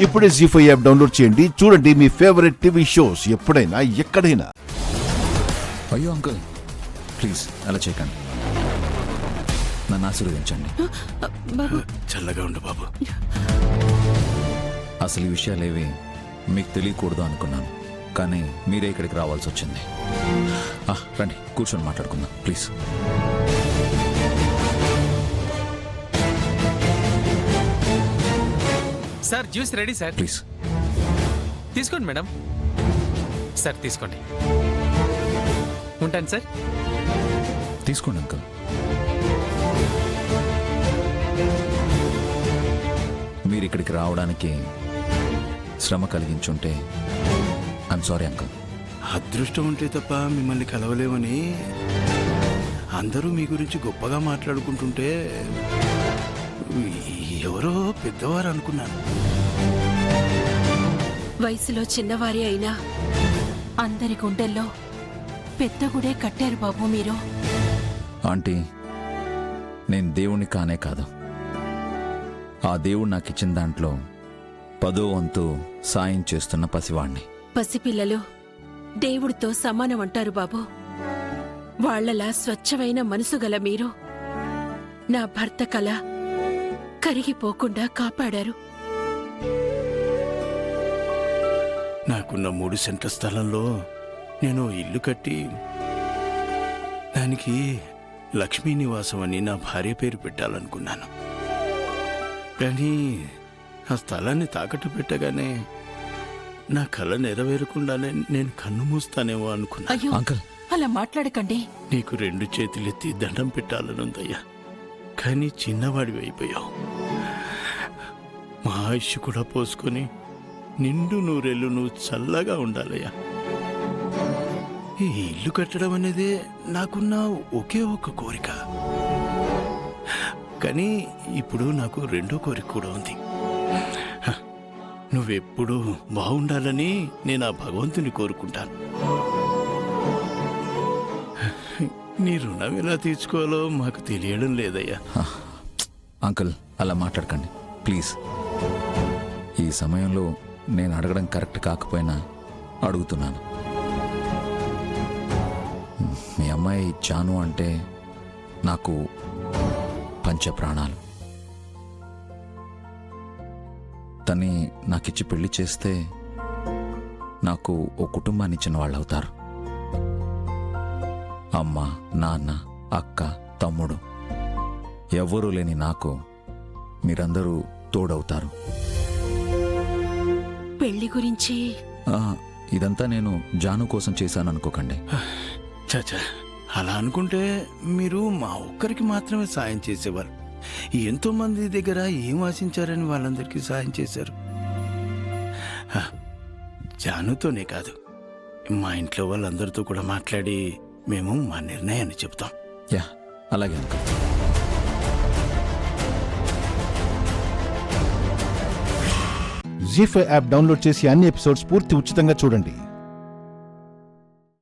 ఇప్పుడే జీ5 app download చేయండి. చూడండి మీ ఫేవరెట్ టీవీ షోస్ ఎప్పుడైనా ఎక్కడైనా. అయ్యో అంకుల్, ప్లీజ్ అలా చేయకండి. నన్ను ఆశీర్వదించండి. చల్లగా ఉండు బాబు. అసలు ఈ విషయాలేవి మీకు తెలియకూడదు అనుకున్నాను, కానీ మీరే ఇక్కడికి రావాల్సి వచ్చింది. రండి, కూర్చొని మాట్లాడుకుందాం please. Sir juice ready sir. Please తీసుకోండి మేడం. సార్ తీసుకోండి. ఉంటాను సార్. తీసుకోండి అంకుల్. మీరు ఇక్కడికి రావడానికి శ్రమ కలిగించుంటే ఐఎమ్ సారీ అంకుల్. అదృష్టం ఉంటే తప్ప మిమ్మల్ని కలవలేమని అందరూ మీ గురించి గొప్పగా మాట్లాడుకుంటుంటే ఎవరో పెద్దవారు అనుకున్నాను. వయసులో చిన్నవారి అయినా అందరి గుండెల్లో పెద్ద గుడే కట్టారు బాబు మీరు. ఆంటీ, నేను దేవుణ్ణి కానే కాదు. ఆ దేవుడు నాకు ఇచ్చిన దాంట్లో 10వ వంతు సాయం చేస్తున్న పసివాణ్ణి. పసిపిల్లలు దేవుడితో సమానం అంటారు బాబు. వాళ్లలా స్వచ్ఛమైన మనసు గల మీరు నా భర్త కల కరిగిపోకుండా కాపాడారు. నాకున్న 3 సెంట్ల స్థలంలో నేను ఇల్లు కట్టి దానికి లక్ష్మీ నివాసం అని నా భార్య పేరు పెట్టాలనుకున్నాను. కానీ ఆ స్థలాన్ని తాకట్టు పెట్టగానే నా కళ నెరవేరకుండానే నేను కన్ను మూస్తానేమో అనుకున్నా. అయ్యో అంకుల్, అలా మాట్లాడకండి. నీకు 2 చేతులెత్తి దండం పెట్టాలనుందయ్యా, కానీ చిన్నవాడివి అయిపోయావు. మా ఆయుష్ కూడా పోసుకొని నిండు నూరేళ్ళు నువ్వు చల్లగా ఉండాలయ్యా. ఈ ఇల్లు కట్టడం అనేదే నాకున్న ఒకే ఒక కోరిక. కానీ ఇప్పుడు నాకు 2వ కోరిక కూడా ఉంది. నువ్వెప్పుడూ బాగుండాలని నేను ఆ భగవంతుని కోరుకుంటాను. నీ రుణం ఎలా తీర్చుకోవాలో మాకు తెలియడం లేదయ్యా. అంకుల్ అలా మాట్లాడకండి ప్లీజ్. ఈ సమయంలో నేను అడగడం కరెక్ట్ కాకపోయినా అడుగుతున్నాను. మీ అమ్మాయి జాను అంటే నాకు పంచ ప్రాణాలు. తన్ని నాకిచ్చి పెళ్లి చేస్తే నాకు ఓ కుటుంబాన్ని ఇచ్చిన వాళ్ళు అవుతారు. అమ్మ, నాన్న, అక్క, తమ్ముడు ఎవ్వరూ లేని నాకు మీరందరూ తోడవుతారు. పెళ్లి గురించి ఇదంతా నేను జాను కోసం చేశాననుకోకండి. చాచా, అలా అనుకుంటే మీరు మా ఒక్కరికి మాత్రమే సాయం చేసేవారు. ఎంతో మంది దగ్గర ఏం ఆశించారని వాళ్ళందరికీ సాయం చేశారు. జానుతోనే కాదు, మా ఇంట్లో వాళ్ళందరితో కూడా మాట్లాడి మేము మా నిర్ణయాన్ని చెప్తాం. యా, అలాగే అంకుల్. జీ5 యాప్ డౌన్లోడ్ చేసి అన్ని ఎపిసోడ్స్ పూర్తి ఉచితంగా చూడండి.